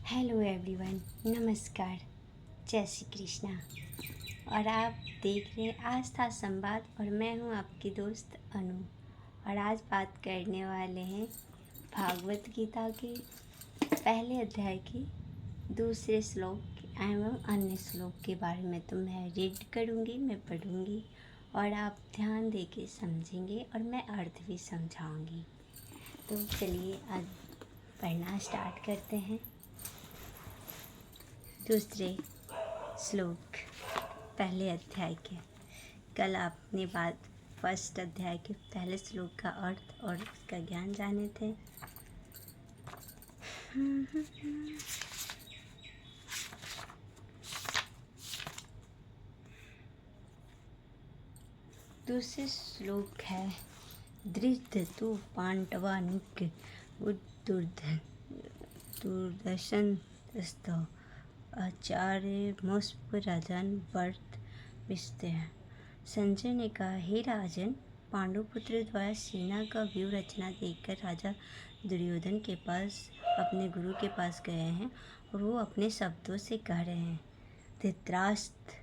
Hello everyone, नमस्कार, जय श्री कृष्णा। और आप देख रहे हैं आस्था संवाद और मैं हूं आपकी दोस्त अनु। और आज बात करने वाले हैं भागवत गीता के पहले अध्याय के दूसरे श्लोक एवं अन्य श्लोक के बारे में। तो मैं रीड करूँगी, मैं पढ़ूँगी और आप ध्यान दे के समझेंगे और मैं अर्थ भी समझाऊँगी। तो चलिए आज पढ़ना स्टार्ट करते हैं। दूसरे श्लोक पहले अध्याय के। कल आपने फर्स्ट अध्याय के पहले श्लोक का अर्थ और उसका ज्ञान जाने थे। दूसरे श्लोक है धृत तु पांडवानिक दुर्दर्शन आचार्य मुस्पुराजन वर्त विस्ते हैं। संजय ने कहा, हे राजन, पांडुपुत्र द्वारा सेना का व्यूह रचना देखकर राजा दुर्योधन के पास अपने गुरु के पास गए हैं और वो अपने शब्दों से कह रहे हैं। धृतराष्ट्र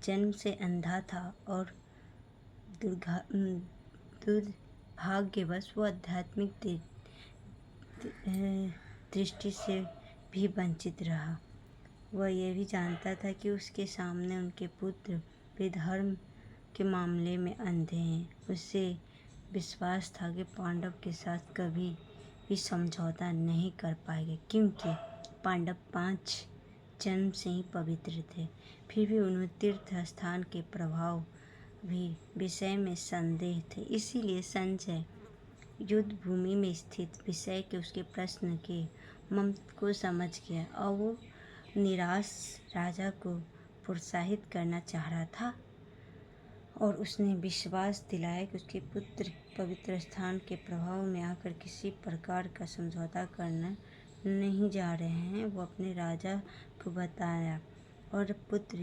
जन्म से अंधा था और दुर्भाग्यवश वो आध्यात्मिक दृष्टि से भी वंचित रहा। वह यह भी जानता था कि उसके सामने उनके पुत्र भी धर्म के मामले में अंधे हैं। उसे विश्वास था कि पांडव के साथ कभी भी समझौता नहीं कर पाएंगे, क्योंकि पांडव 5 जन्म से ही पवित्र थे। फिर भी उन्हें तीर्थ स्थान के प्रभाव भी विषय में संदेह थे। इसीलिए संजय युद्ध भूमि में स्थित विषय के उसके प्रश्न के मर्म को समझ गया और वो निराश राजा को प्रोत्साहित करना चाह रहा था और उसने विश्वास दिलाया कि उसके पुत्र पवित्र स्थान के प्रभाव में आकर किसी प्रकार का समझौता करना नहीं जा रहे हैं। वो अपने राजा को बताया और पुत्र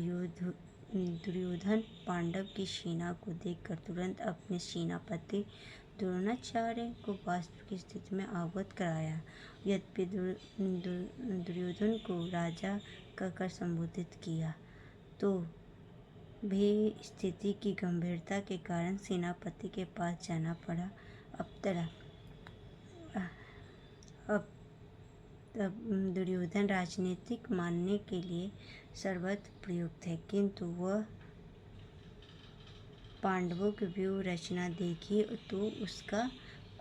दुर्योधन पांडव की सेना को देखकर तुरंत अपने सेनापति द्रोणाचार्य को वास्तविक स्थिति में अवगत कराया। यद्यपि दुर्योधन को राजा कहकर संबोधित किया तो भी स्थिति की गंभीरता के कारण सेनापति के पास जाना पड़ा। अब दुर्योधन राजनीतिक मानने के लिए सर्वत्र प्रयुक्त है, किंतु वह पांडवों की व्यूह रचना देखी तो उसका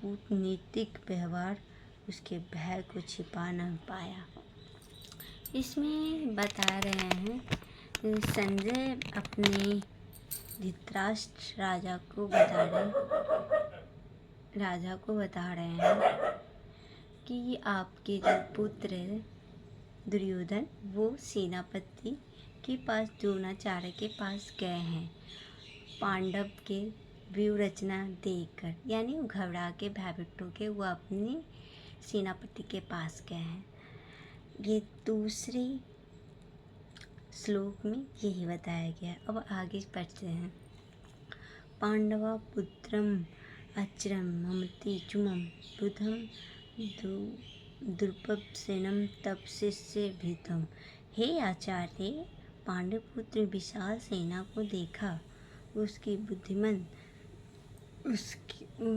कूटनीतिक व्यवहार उसके भय को छिपा न पाया। इसमें बता रहे हैं संजय अपने धृतराष्ट्र राजा को बता रहे हैं कि आपके जो पुत्र दुर्योधन वो सेनापति के पास द्रोणाचार्य के पास गए हैं पांडव के व्यूह रचना देखकर, यानी वो घबरा के भयभीत होके वो अपने सेनापति के पास गए हैं। ये दूसरे श्लोक में यही बताया गया। अब आगे पढ़ते हैं। पांडवा पुत्रम अचिरम ममति चुमम बुधम द्रुपदसेनम तप शिष्य भीतम। हे आचार्य, पांडुपुत्र विशाल सेना को देखा।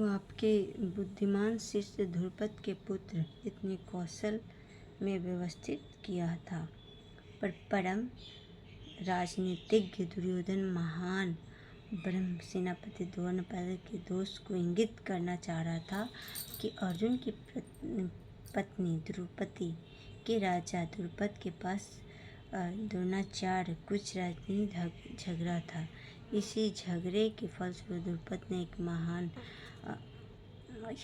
आपके बुद्धिमान शिष्य द्रुपद के पुत्र इतने कौशल में व्यवस्थित किया था, पर परम राजनीतिज्ञ दुर्योधन महान ब्रह्म सेनापति द्रोणाचार्य के दोष को इंगित करना चाह रहा था कि अर्जुन की पत्नी द्रौपदी के राजा द्रुपद के पास द्रोणाचार्य कुछ राजनीतिक झगड़ा था। इसी झगड़े के फलस्वरूप द्रुपद ने एक महान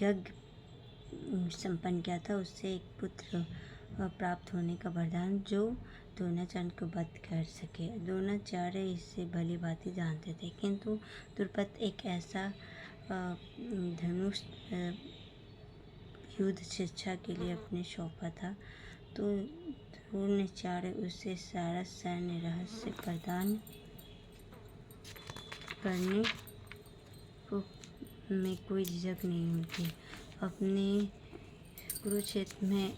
यज्ञ संपन्न किया था। उससे एक पुत्र प्राप्त होने का वरदान जो द्रोणाचार्य को वध कर सके। द्रोणाचार्य इससे भली भांति जानते थे, किंतु द्रुपद एक ऐसा धनुष युद्ध शिक्षा के लिए अपने सौंपा था, तो द्रोणाचार्य उसे सारा सैन्य रहस्य प्रदान करने में कोई झिझक नहीं होती। अपने कुरुक्षेत्र में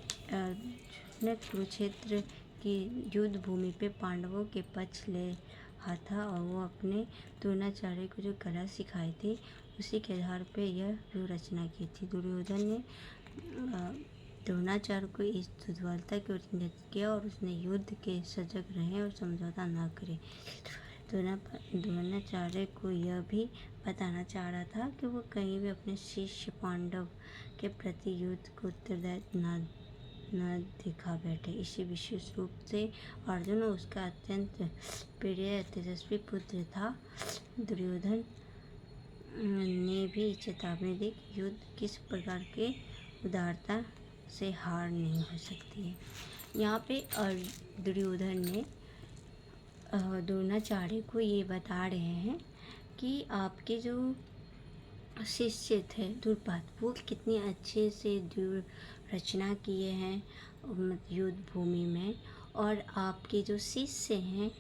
अपने कुरुक्षेत्र की युद्ध भूमि पे पांडवों के पक्ष ले रहा था और वो अपने द्रोणाचार्य को जो कला सिखाई थी उसी के आधार पे यह व्यूह रचना की थी। दुर्योधन ने द्रोणाचार्य को इस दुर्बलता की ओर इंगित किया और उसने युद्ध के सजग रहें और समझौता न करे। द्रोणाचार्य को यह भी बताना चाह रहा था कि वो कहीं भी अपने शिष्य पांडव के प्रति युद्ध को उत्तरदायित्व न दिखा बैठे। इसी विशेष रूप से अर्जुन उसका अत्यंत प्रिय तेजस्वी पुत्र था। दुर्योधन ने भी चेतावनी दी कि युद्ध किस प्रकार के उदारता से हार नहीं हो सकती है। यहाँ पे दुर्योधन ने द्रोणाचार्य को ये बता रहे हैं कि आपके जो शिष्य थे द्रुपद, वो कितनी अच्छे से व्यूह रचना किए हैं युद्ध भूमि में, और आपके जो शिष्य हैं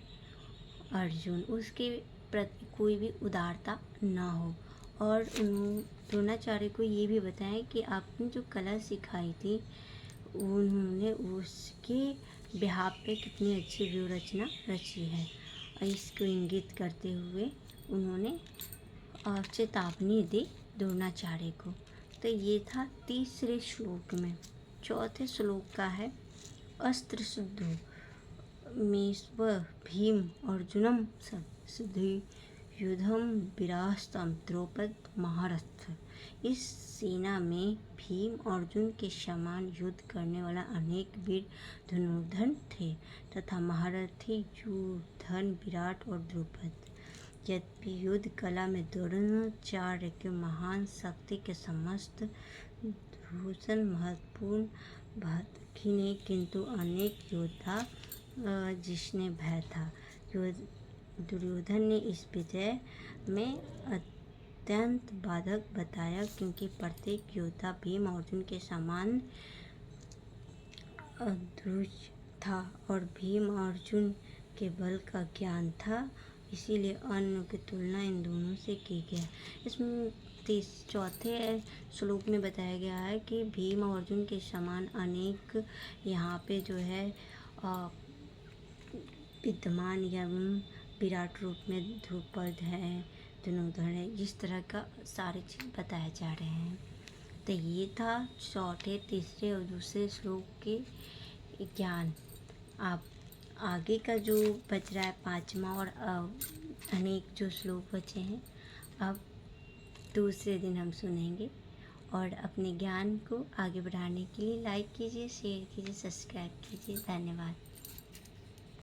अर्जुन, उसके प्रति कोई भी उदारता ना हो। और द्रोणाचार्य को ये भी बताएं कि आपने जो कला सिखाई थी उन्होंने उसके बिहाफ पे कितनी अच्छी व्यूह रचना रची है। और इसको इंगित करते हुए उन्होंने चेतावनी दी द्रोणाचार्य को। तो ये था तीसरे श्लोक में। चौथे श्लोक का है अस्त्र शुद्धो मेस्व भीम अर्जुनम सिद्धि युद्धम विरास्तम द्रौपद महारथ। इस सेना में भीम अर्जुन के समान युद्ध करने वाला अनेक वीर धनुर्धर थे तथा महारथी युद्धन विराट और द्रौपद। यद्यपि युद्ध कला में द्रोणाचार्य के महान शक्ति के समस्त भूषण महत्वपूर्ण भक्ति ने, किंतु अनेक योद्धा जिसने भय था। दुर्योधन ने इस विजय में अत्यंत बाधक बताया, क्योंकि प्रत्येक योद्धा भीम अर्जुन के समान अद्भुत था और भीम अर्जुन के बल का ज्ञान था, इसीलिए अन्य की तुलना इन दोनों से की गई। इसमें चौथे श्लोक में बताया गया है कि भीम और अर्जुन के समान अनेक यहाँ पे जो है विद्यमान एवं विराट रूप में द्रुपद है, धनुर्धर है, इस तरह का सारे चीज़ बताए जा रहे हैं। तो ये था चौथे, तीसरे और दूसरे श्लोक के ज्ञान। आप आगे का जो बच रहा है पाँचवा और अनेक जो श्लोक बचे हैं अब दूसरे दिन हम सुनेंगे। और अपने ज्ञान को आगे बढ़ाने के लिए लाइक कीजिए, शेयर कीजिए, सब्सक्राइब कीजिए। धन्यवाद।